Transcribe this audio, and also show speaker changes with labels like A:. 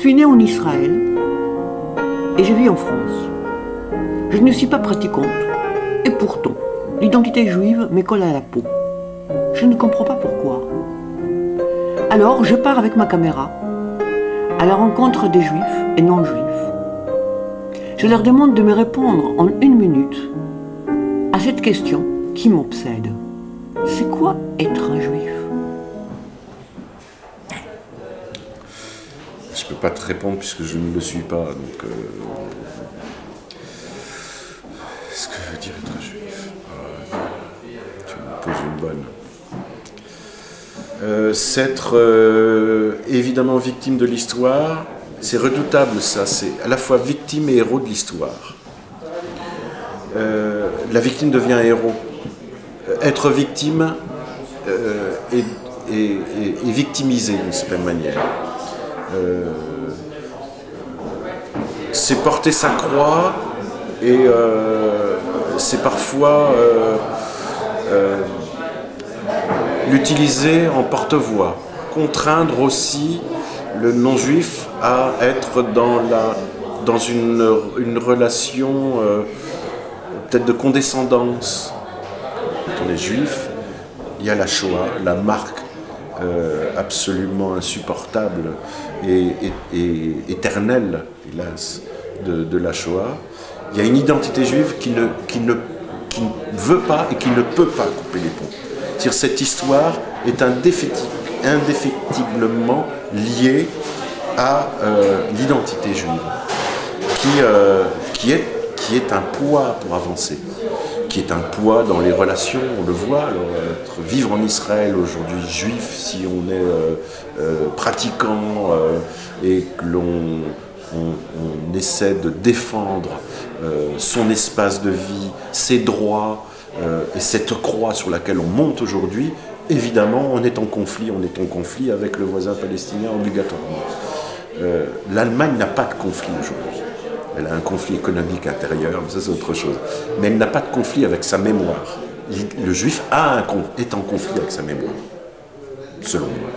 A: suis née en Israël et je vis en France. Je ne suis pas pratiquante et pourtant, l'identité juive me colle à la peau. Je ne comprends pas pourquoi. Alors, je pars avec ma caméra à la rencontre des juifs et non-juifs. Je leur demande de me répondre en 1 minute à cette question qui m'obsède. C'est quoi être un juif?
B: Je ne peux pas te répondre puisque je ne le suis pas. Donc, ce que veut dire être juif? Tu me poses une bonne. S'être évidemment victime de l'histoire, c'est redoutable ça. C'est à la fois victime et héros de l'histoire. La victime devient héros. Être victime est victimisé d'une certaine manière. C'est porter sa croix et c'est parfois l'utiliser en porte-voix, contraindre aussi le non-juif à être dans une relation peut-être de condescendance. Quand on est juif, il y a la Shoah, la marque absolument insupportable et éternelle, hélas, de la Shoah. Il y a une identité juive qui ne veut pas et qui ne peut pas couper les ponts. C'est-à-dire cette histoire est indéfectiblement liée à l'identité juive, qui est un poids pour avancer, qui est un poids dans les relations, on le voit. Alors, vivre en Israël aujourd'hui, juif, si on est pratiquant et que l'on essaie de défendre son espace de vie, ses droits, et cette croix sur laquelle on monte aujourd'hui, évidemment, on est en conflit avec le voisin palestinien obligatoirement. L'Allemagne n'a pas de conflit aujourd'hui. Elle a un conflit économique intérieur, mais ça c'est autre chose. Mais elle n'a pas de conflit avec sa mémoire. Le juif est en conflit avec sa mémoire, selon moi.